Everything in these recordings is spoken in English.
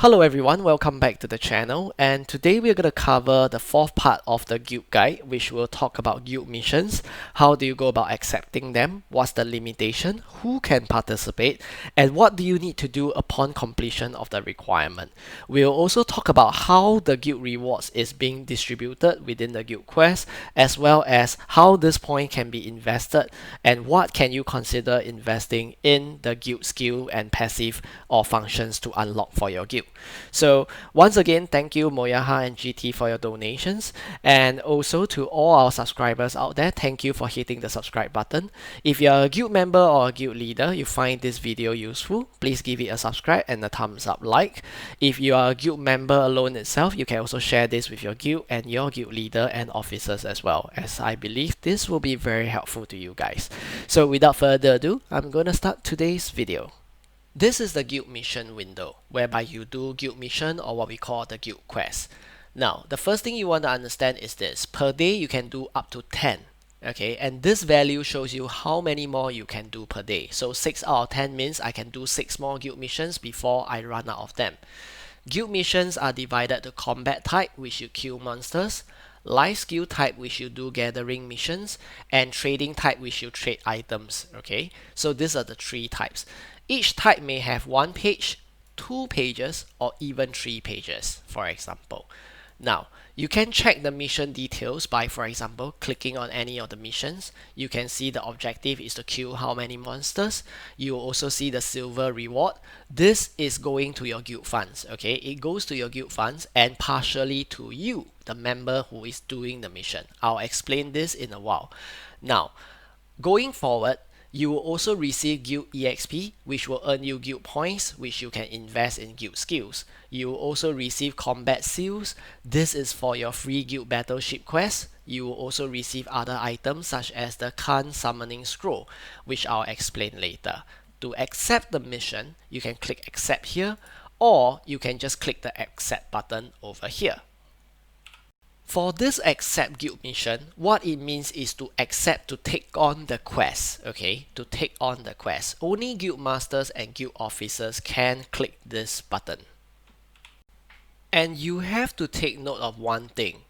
Hello everyone, welcome back to the channel, and today we're going to cover the fourth part of the guild guide, which will talk about guild missions. How do you go about accepting them? What's the limitation? Who can participate? And what do you need to do upon completion of the requirement? We'll also talk about how the guild rewards is being distributed within the guild quest, as well as how this point can be invested and what can you consider investing in the guild skill and passive or functions to unlock for your guild. So once again, thank you Moyaha and GT for your donations, and also to all our subscribers out there, thank you for hitting the subscribe button. If you're a guild member or a guild leader, you find this video useful, please give it a subscribe and a thumbs up like. If you are a guild member alone itself, you can also share this with your guild and your guild leader and officers as well, as I believe this will be very helpful to you guys. So without further ado, I'm gonna start today's video. This is the guild mission window, whereby you do guild mission or what we call the guild quest. Now, the first thing you want to understand is this. Per day, you can do up to 10. Okay, and this value shows you how many more you can do per day. So 6 out of 10 means I can do 6 more guild missions before I run out of them. Guild missions are divided to combat type, which you kill monsters, life skill type, which you do gathering missions, and trading type, which you trade items. Okay, so these are the 3 types. Each type may have 1 page, 2 pages, or even 3 pages, for example. Now, you can check the mission details by, for example, clicking on any of the missions. You can see the objective is to kill how many monsters. You will also see the silver reward. This is going to your guild funds, okay? It goes to your guild funds and partially to you, the member who is doing the mission. I'll explain this in a while. Now, going forward, you will also receive guild EXP, which will earn you guild points, which you can invest in guild skills. You will also receive combat seals. This is for your free guild battleship quest. You will also receive other items such as the Khan summoning scroll, which I'll explain later. To accept the mission, you can click accept here, or you can just click the accept button over here. For this accept guild mission, what it means is to accept to take on the quest, okay? To take on the quest. Only guild masters and guild officers can click this button. And you have to take note of one thing.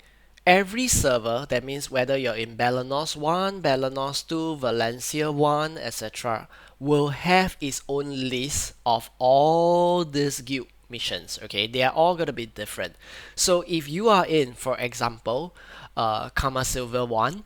Every server, that means whether you're in Balanos 1, Balanos 2, Valencia 1, etc., will have its own list of all these guild missions. Okay, they are all going to be different. So if you are in, for example, Karma Silver 1,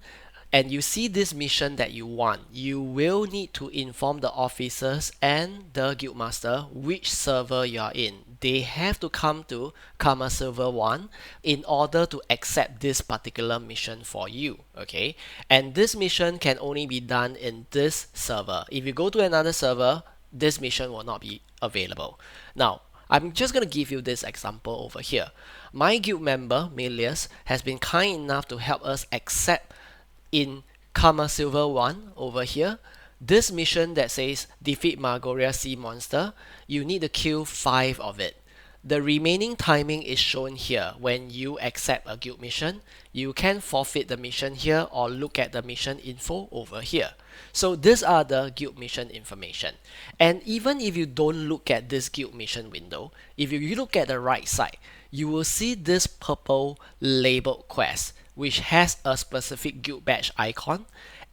and you see this mission that you want, you will need to inform the officers and the guildmaster which server you are in. They have to come to Karma Silver 1 in order to accept this particular mission for you, okay? And this mission can only be done in this server. If you go to another server, this mission will not be available. Now, I'm just going to give you this example over here. My guild member, Melius, has been kind enough to help us accept in Karma Silver 1 over here, this mission that says defeat Margoria Sea Monster. You need to kill 5 of it. The remaining timing is shown here. When you accept a guild mission, you can forfeit the mission here or look at the mission info over here. So these are the guild mission information. And even if you don't look at this guild mission window, if you look at the right side, you will see this purple labeled quest, which has a specific guild badge icon,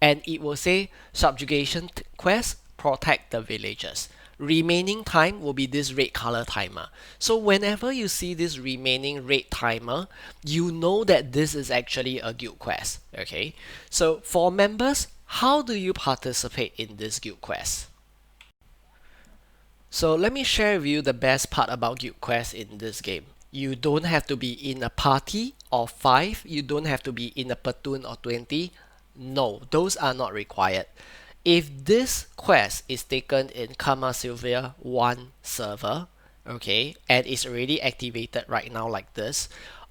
and it will say subjugation quest, protect the villagers. Remaining time will be this red color timer. So whenever you see this remaining red timer, you know that this is actually a guild quest. Okay, so for members, how do you participate in this guild quest? So let me share with you the best part about guild quest in this game. You don't have to be in a party of 5. You don't have to be in a platoon of 20. No, those are not required. If this quest is taken in Karma Silver 1 server, okay, and it's already activated right now like this,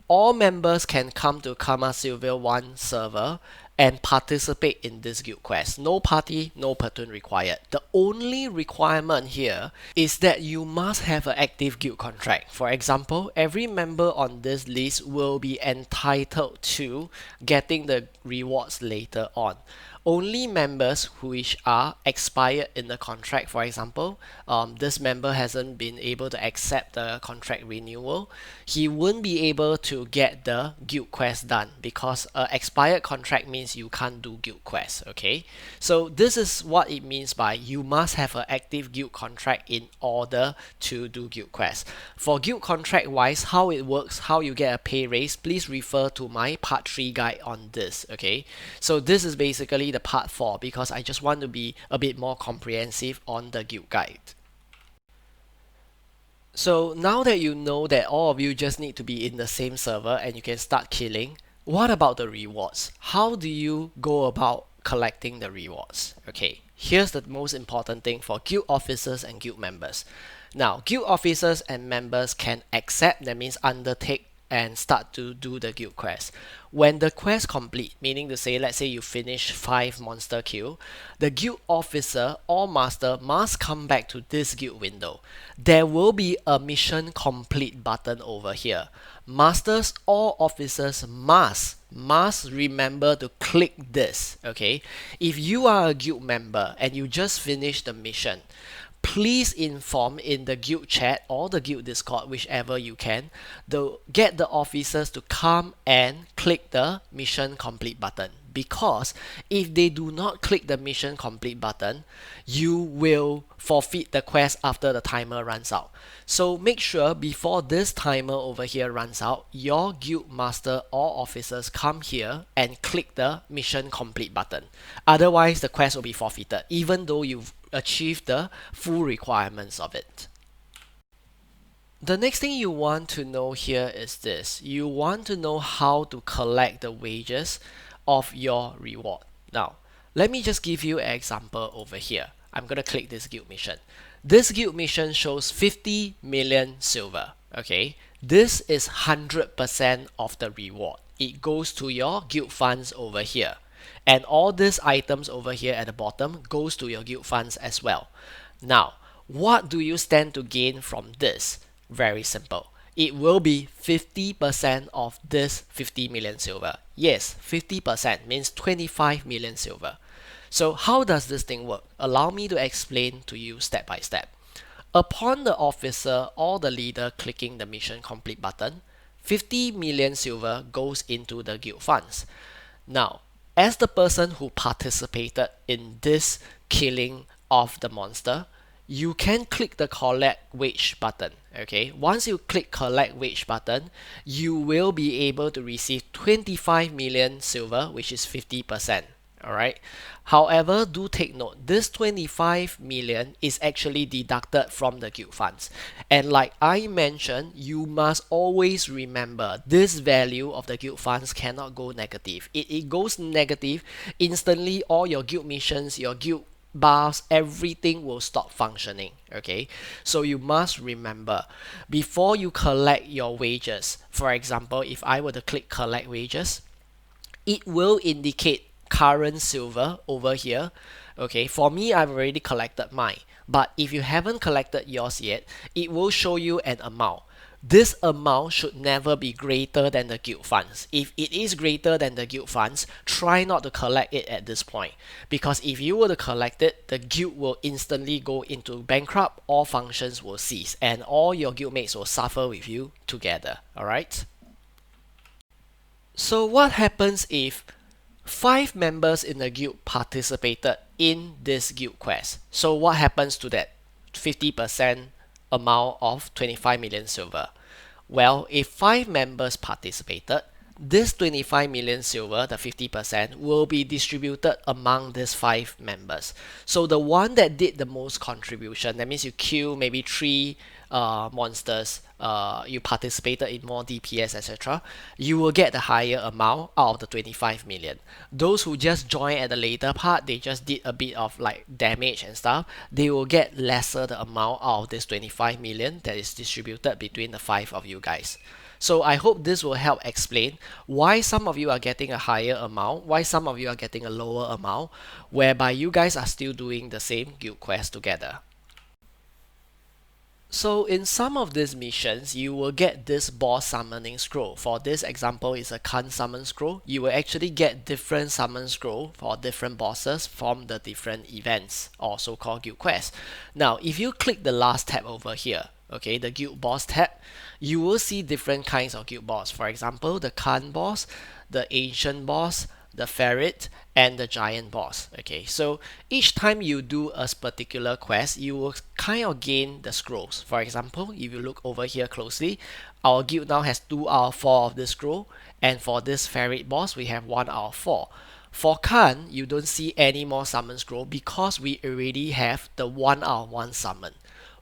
all members can come to Karma Silver 1 server and participate in this guild quest. No party, no platoon required. The only requirement here is that you must have an active guild contract. For example, every member on this list will be entitled to getting the rewards later on. only members which are expired in the contract, for example, this member hasn't been able to accept the contract renewal, he won't be able to get the guild quest done because expired contract means you can't do guild quest. Okay, so this is what it means by you must have an active guild contract in order to do guild quest. For guild contract wise, how it works, how you get a pay raise, please refer to my part 3 guide on this. Okay, so this is basically the part 4 because I just want to be a bit more comprehensive on the guild guide. So now that you know that all of you just need to be in the same server and you can start killing, what about the rewards? How do you go about collecting the rewards? Okay, here's the most important thing for guild officers and guild members. Now, guild officers and members can accept, that means undertake and start to do the guild quest. When the quest complete, meaning to say, let's say you finish 5 monster kill, the guild officer or master must come back to this guild window. There will be a mission complete button over here. Masters or officers must remember to click this. Okay, if you are a guild member and you just finished the mission, please inform in the guild chat or the guild discord, whichever you can, to get the officers to come and click the mission complete button, because if they do not click the mission complete button, you will forfeit the quest after the timer runs out. So make sure before this timer over here runs out, your guild master or officers come here and click the mission complete button. Otherwise the quest will be forfeited even though you've achieved the full requirements of it. The next thing you want to know here is this. You want to know how to collect the wages of your reward. Now, let me just give you an example over here. I'm going to click this guild mission. This guild mission shows 50 million silver. Okay, this is 100% of the reward. It goes to your guild funds over here. And all these items over here at the bottom goes to your guild funds as well. Now, what do you stand to gain from this? Very simple. It will be 50% of this 50 million silver. Yes, 50% means 25 million silver. So how does this thing work? Allow me to explain to you step by step. Upon the officer or the leader clicking the mission complete button, 50 million silver goes into the guild funds. Now, as the person who participated in this killing of the monster, you can click the collect wage button. Okay, once you click collect wage button, you will be able to receive 25 million silver, which is 50%. Alright, however, do take note, this 25 million is actually deducted from the guild funds, and like I mentioned, you must always remember this value of the guild funds cannot go negative. It goes negative instantly, all your guild missions, your guild buffs, everything will stop functioning. Okay, so you must remember before you collect your wages. For example, if I were to click collect wages, it will indicate current silver over here. Okay, for me, I've already collected mine, but if you haven't collected yours yet, it will show you an amount. This amount should never be greater than the guild funds. If it is greater than the guild funds, try not to collect it at this point, because if you were to collect it, the guild will instantly go into bankrupt, all functions will cease, and all your guildmates will suffer with you together. Alright? So what happens if 5 members in the guild participated in this guild quest? So what happens to that 50% amount of 25 million silver? Well, if 5 members participated, this 25 million silver, the 50%, will be distributed among these 5 members. So the one that did the most contribution, that means you kill maybe 3 monsters, you participated in more DPS, etc., you will get the higher amount out of the 25 million. Those who just join at the later part, they just did a bit of like damage and stuff, they will get lesser the amount out of this 25 million that is distributed between the 5 of you guys. So I hope this will help explain why some of you are getting a higher amount, why some of you are getting a lower amount, whereby you guys are still doing the same guild quest together. So in some of these missions, you will get this boss summoning scroll. For this example, is a Khan summon scroll. You will actually get different summon scroll for different bosses from the different events or so-called guild quests. Now, if you click the last tab over here, okay, the guild boss tab, you will see different kinds of guild boss. For example, the Khan boss, the ancient boss, the ferret, and the giant boss. Okay, so each time you do a particular quest, you will kind of gain the scrolls. For example, if you look over here closely, our guild now has 2 out of 4 of the scroll, and for this ferret boss, we have 1 out of 4. For Khan, you don't see any more summon scroll because we already have the 1 out of 1 summon.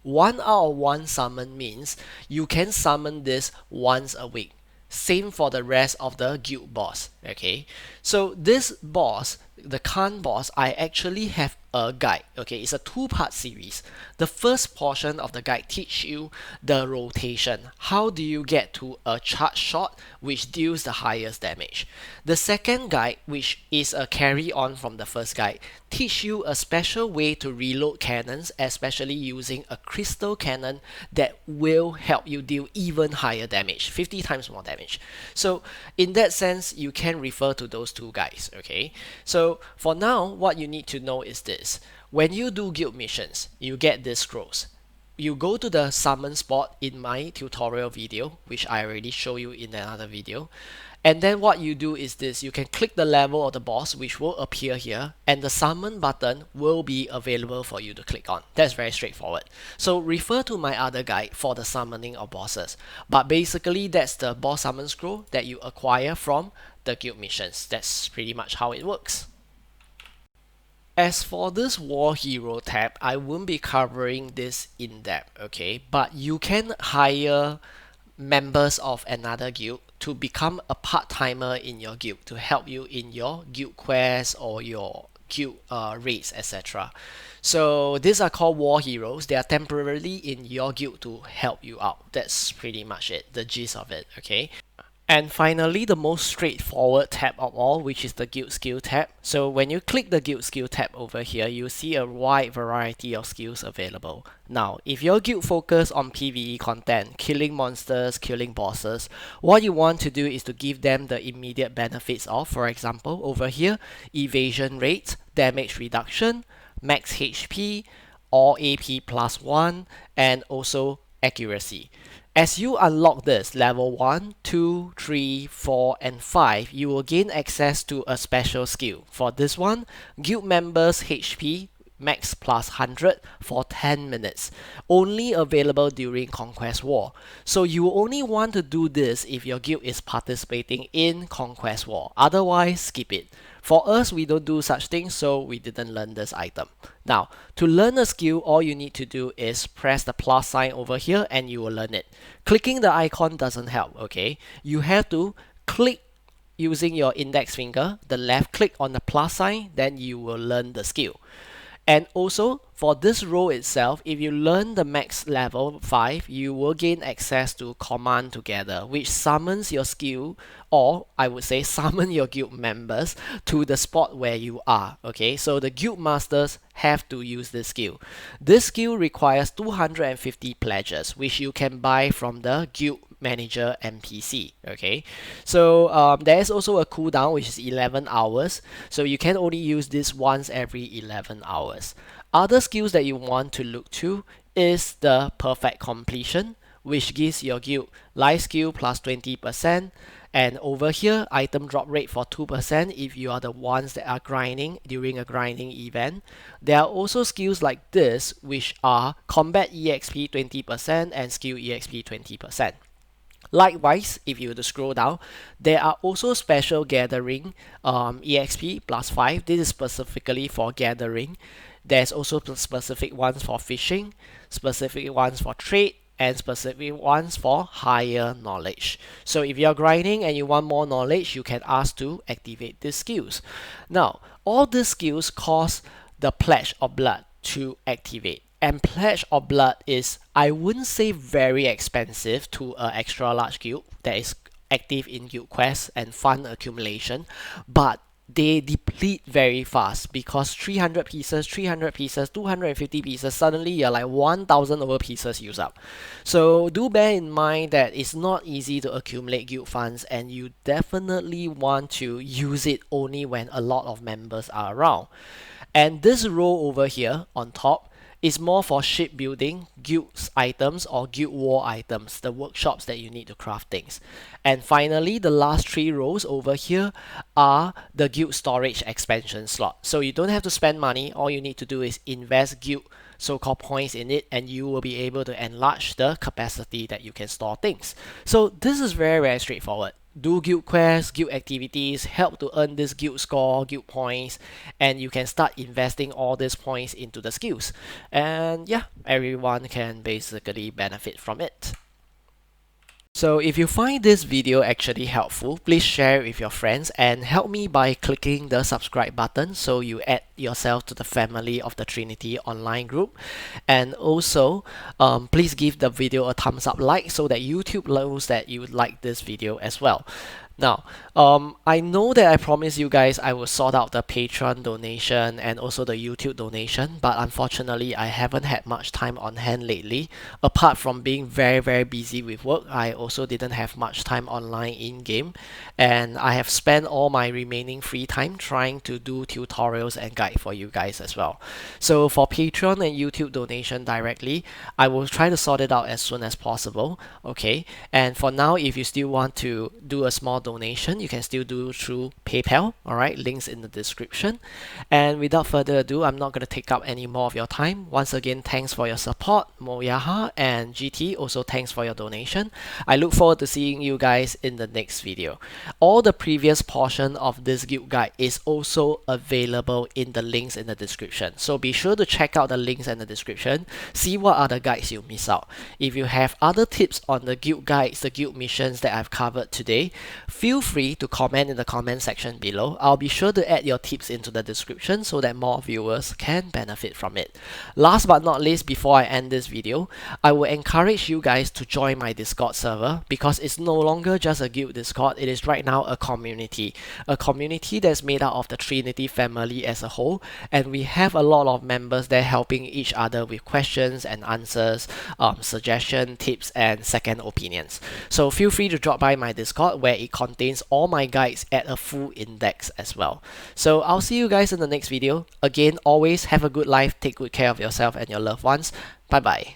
1 out of 1 summon means you can summon this once a week. Same for the rest of the guild boss. Okay, so this boss, the Khan boss, I actually have a guide. Okay, it's a 2-part series. The first portion of the guide teach you the rotation. How do you get to a charge shot which deals the highest damage? The second guide, which is a carry on from the first guide, teach you a special way to reload cannons, especially using a crystal cannon that will help you deal even higher damage, 50 times more damage. So in that sense, you can refer to those 2 guides. Okay, so for now, what you need to know is this: when you do guild missions, you get these scrolls. You go to the summon spot in my tutorial video, which I already show you in another video, and then what you do is this: you can click the level of the boss, which will appear here, and the summon button will be available for you to click on. That's very straightforward. So refer to my other guide for the summoning of bosses, but basically that's the boss summon scroll that you acquire from the guild missions. That's pretty much how it works. As for this War Hero tab, I won't be covering this in depth, okay? But you can hire members of another guild to become a part-timer in your guild to help you in your guild quests or your guild raids, etc. So these are called War Heroes. They are temporarily in your guild to help you out. That's pretty much it, the gist of it, okay? And finally, the most straightforward tab of all, which is the Guild Skill tab. So when you click the Guild Skill tab over here, you see a wide variety of skills available. Now, if your guild focus on PvE content, killing monsters, killing bosses, what you want to do is to give them the immediate benefits of, for example, over here, evasion rate, damage reduction, max HP, all AP plus 1, and also accuracy. As you unlock this level 1, 2, 3, 4, and 5, you will gain access to a special skill. For this one, guild members HP max plus 100 for 10 minutes. Only available during Conquest War. So you only want to do this if your guild is participating in Conquest War. Otherwise, skip it. For us, we don't do such things, so we didn't learn this item. Now, to learn a skill, all you need to do is press the plus sign over here and you will learn it. Clicking the icon doesn't help, okay? You have to click using your index finger, the left click on the plus sign, then you will learn the skill. And also, for this role itself, if you learn the max level 5, you will gain access to Command Together, which summons your skill, or I would say summon your guild members to the spot where you are. Okay, so the guild masters have to use this skill. This skill requires 250 pledges, which you can buy from the guild manager NPC. Okay, so there is also a cooldown which is 11 hours, so you can only use this once every 11 hours. Other skills that you want to look to is the perfect completion, which gives your guild life skill plus 20%, and over here item drop rate for 2% if you are the ones that are grinding during a grinding event. There are also skills like this, which are combat EXP 20% and skill EXP 20%. Likewise, if you were to scroll down, there are also special gathering EXP plus 5. This is specifically for gathering. There's also specific ones for fishing, specific ones for trade, and specific ones for higher knowledge. So if you're grinding and you want more knowledge, you can ask to activate these skills. Now, all these skills cost the Pledge of Blood to activate. And Pledge of Blood is, I wouldn't say very expensive to an extra large guild that is active in guild quests and fund accumulation, but they deplete very fast because 300 pieces, 300 pieces, 250 pieces, suddenly you're like 1000 over pieces used up. So do bear in mind that it's not easy to accumulate guild funds, and you definitely want to use it only when a lot of members are around. And this row over here on top is more for shipbuilding, guilds items, or guild war items, the workshops that you need to craft things. And finally, the last three rows over here are the guild storage expansion slot. So you don't have to spend money, all you need to do is invest guild so-called points in it, and you will be able to enlarge the capacity that you can store things. So this is very, very straightforward. Do guild quests, guild activities, help to earn this guild score, guild points, and you can start investing all these points into the skills. And yeah, everyone can basically benefit from it. So if you find this video actually helpful, please share it with your friends and help me by clicking the subscribe button so you add yourself to the family of the Trinity online group. And also, please give the video a thumbs up like so that YouTube knows that you like this video as well. Now, I know that I promised you guys I will sort out the Patreon donation and also the YouTube donation, but unfortunately I haven't had much time on hand lately. Apart from being very, very busy with work, I also didn't have much time online in-game, and I have spent all my remaining free time trying to do tutorials and guide for you guys as well. So for Patreon and YouTube donation directly, I will try to sort it out as soon as possible, okay? And for now, if you still want to do a small donation, you can still do through PayPal, alright, links in the description. And without further ado, I'm not going to take up any more of your time. Once again, thanks for your support, Moyaha and GT, also thanks for your donation. I look forward to seeing you guys in the next video. All the previous portion of this guild guide is also available in the links in the description. So be sure to check out the links in the description, see what other guides you miss out. If you have other tips on the guild guides, the guild missions that I've covered today, feel free to comment in the comment section below. I'll be sure to add your tips into the description so that more viewers can benefit from it. Last but not least, before I end this video, I will encourage you guys to join my Discord server because it's no longer just a guild Discord, it is right now a community. A community that's made out of the Trinity family as a whole, and we have a lot of members there helping each other with questions and answers, suggestion, tips, and second opinions. So feel free to drop by my Discord where it contains all my guides at a full index as well. So I'll see you guys in the next video. Again, always have a good life, take good care of yourself and your loved ones. Bye bye.